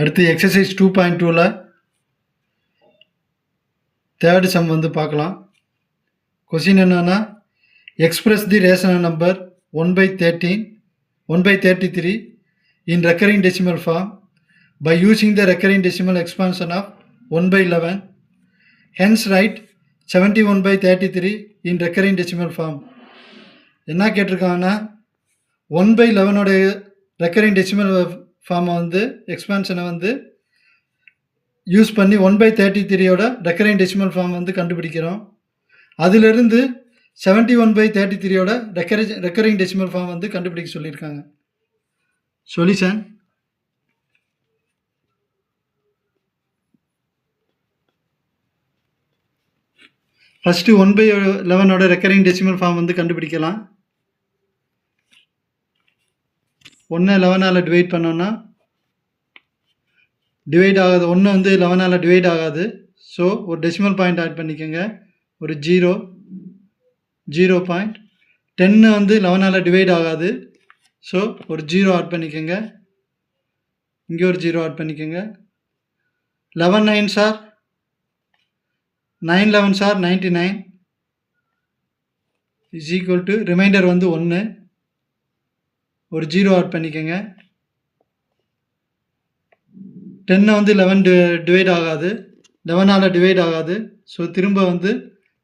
அடுத்து exercise 2.2ல third sum வந்து பார்க்கலாம். கொஸ்டின் என்னன்னா, express the rational number 1/33 in recurring decimal form by using the recurring decimal expansion of 1/11. Hence write 71/33 in recurring decimal form. என்ன கேட்டிருக்காங்கன்னா, 1/11 recurring decimal ஃபார்மை வந்து எக்ஸ்பான்ஷனை வந்து use பண்ணி 1/33 recurring decimal form வந்து கண்டுபிடிக்கிறோம். அதிலிருந்து 71/33 ரெக்கரிங் டெசிமல் ஃபார்ம் வந்து கண்டுபிடிக்க சொல்லியிருக்காங்க. Solution: first 1/11 recurring decimal form வந்து கண்டுபிடிக்கலாம். 1 டிவைட் பண்ணோன்னா டிவைட் ஆகாது. 1 வந்து 11 டிவைட் ஆகாது. ஸோ ஒரு டெசிமல் பாயிண்ட் ஆட் பண்ணிக்கோங்க. ஒரு 0 பாயிண்ட். 10 வந்து 11 டிவைட் ஆகாது. ஸோ ஒரு 0 ஆட் பண்ணிக்கோங்க. இங்கே ஒரு 0 ஆட் பண்ணிக்கோங்க. 11 9 sir 9 11 sir 99 is equal to reminder வந்து 1. ஒரு 0 ஆட் பண்ணிக்கோங்க. 10 வந்து 11 டிவைட் ஆகாது. 11 டிவைட் ஆகாது. ஸோ திரும்ப வந்து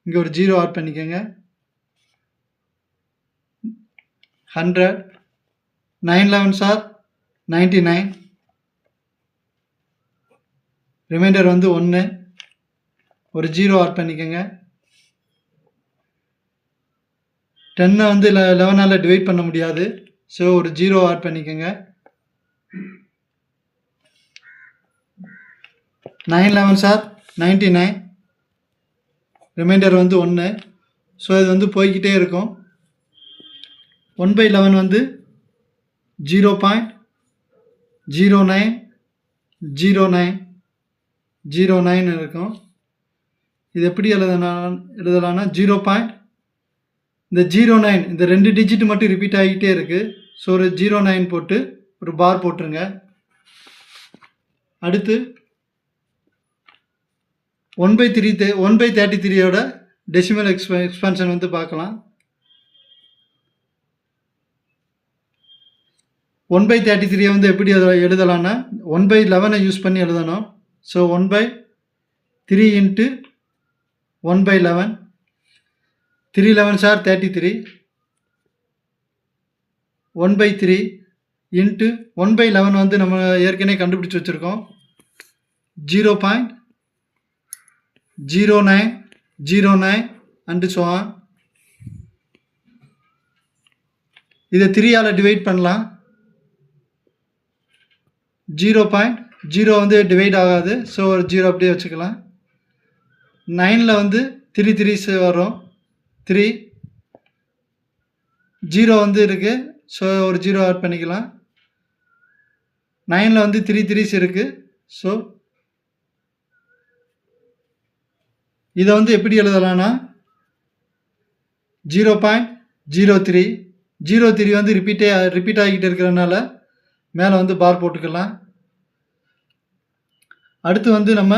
இங்கே ஒரு 0 ஆட் பண்ணிக்கோங்க. 100 9 11 சார் 99 ரிமைண்டர் வந்து 1. ஒரு 0 ஆட் பண்ணிக்கோங்க. 10 வந்து 11 டிவைட் பண்ண முடியாது. ஸோ ஒரு 0 ஆட் பண்ணிக்கோங்க. 9 11 சார் 99 ரிமைண்டர் வந்து 1. ஸோ இது வந்து போய்கிட்டே இருக்கும். 1/11 வந்து 0.090909 இருக்கும். இது எப்படி எழுதலாம்னா 0. இந்த 09 இந்த 2 டிஜிட் மட்டும் ரிப்பீட் ஆகிட்டே இருக்குது. ஸோ ஒரு 09 போட்டு ஒரு பார் போட்டுருங்க. அடுத்து 1/33 டெசிமல் எக்ஸ்பான்ஷன் வந்து பார்க்கலாம். 1/33 வந்து எப்படி எழுதலாம்னா 1/11 யூஸ் பண்ணி எழுதணும். ஸோ 1/3 இன்ட்டு 1/11 3 11 சார் 33 1/3 இன்ட்டு 1/11 வந்து நம்ம ஏற்கனவே கண்டுபிடிச்சி வச்சுருக்கோம். 0.0909 அண்டு ஸோ ஆன். இதை 3 டிவைட் பண்ணலாம். 0.0 வந்து டிவைட் ஆகாது. ஸோ ஒரு 0 அப்படியே வச்சுக்கலாம். 9 வந்து 3 3s வரும். 3 0 வந்து இருக்குது. ஸோ ஒரு 0 ஆட் பண்ணிக்கலாம். 9 வந்து 3 3s இருக்குது. ஸோ இதை வந்து எப்படி எழுதலாம்னா 0.03 வந்து ரிப்பீட் ஆகிக்கிட்டு இருக்கிறதுனால மேலே வந்து பார் போட்டுக்கலாம். அடுத்து வந்து நம்ம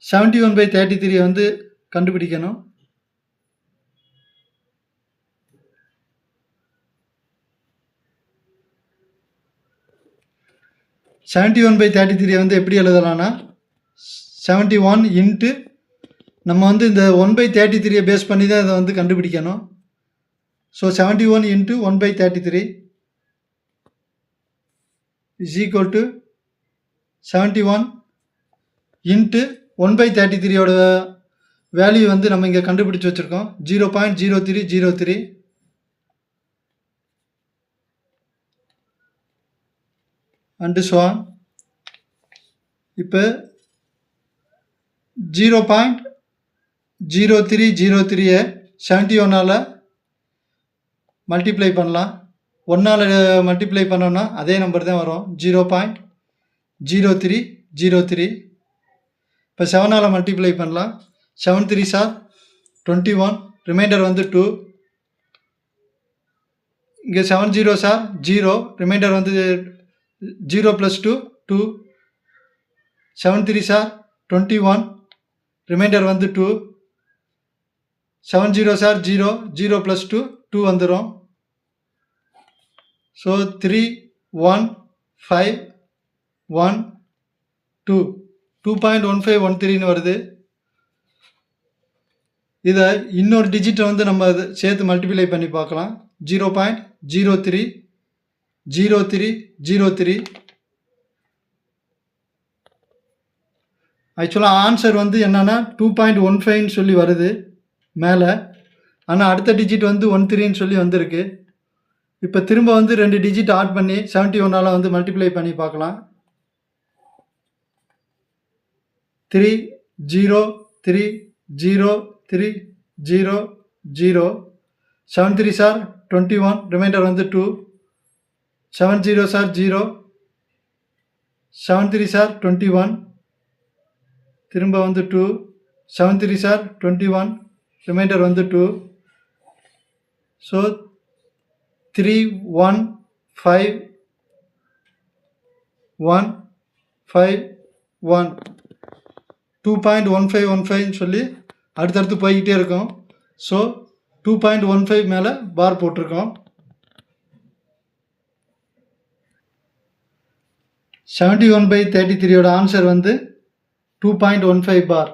71/33 வந்து கண்டுபிடிக்கணும். 71/33 வந்து எப்படி எழுதலாம்னா 71 இன்ட்டு நம்ம வந்து இந்த 1/33 பேஸ் பண்ணி தான் இதை வந்து கண்டுபிடிக்கணும். So 71 into 1/33 is equal to 71 into 1/33 value வந்து நம்ம இங்கே கண்டுபிடிச்சி வச்சுருக்கோம். 0.0303 அண்டு ஸோ ஆன். இப்போ 0.0303 71 மல்டிப்ளை பண்ணலாம். 1 மல்டிப்ளை பண்ணோன்னா அதே நம்பர் தான் வரும். 0.0303. இப்போ 7 மல்டிப்ளை பண்ணலாம். 7 3 சார் 21 ரிமைண்டர் வந்து 2. இங்கே 7 0 சார் 0 ரிமைண்டர் வந்து 0 + 2 2 7 3 சார் 21, ரிமைண்டர் வந்து 2, 7 0 சார் 0, 0 + 2 2 வந்துடும். ஸோ 3 1 5 1 2 2.1513 வருது. இதை இன்னொரு டிஜிட்டை வந்து நம்ம சேர்த்து மல்டிப்ளை பண்ணி பார்க்கலாம். 0.030303. ஆக்சுவலாக ஆன்சர் வந்து என்னென்னா 2.15 சொல்லி வருது மேலே. ஆனால் அடுத்த டிஜிட் வந்து 13 சொல்லி வந்திருக்கு. இப்போ திரும்ப வந்து 2 டிஜிட் ஆட் பண்ணி 71ஆல் வந்து மல்டிப்ளை பண்ணி பார்க்கலாம். 3 0 3 0 3 0 0. 7 3 சார் 21, ரிமைண்டர் வந்து 2, 7 0 சார் 0, 7 3 சார் 21, திரும்ப வந்து 2, 7 3 சார் 21, ரிமைண்டர் வந்து 2. ஸோ 3 1 5 1 5 1 2.1515 சொல்லி அடுத்தடுத்து போய்கிட்டே இருக்கும். ஸோ 2.15 மேலே பார் போட்டிருக்கோம். 71/33 ஆன்சர் வந்து 2.15 பார்.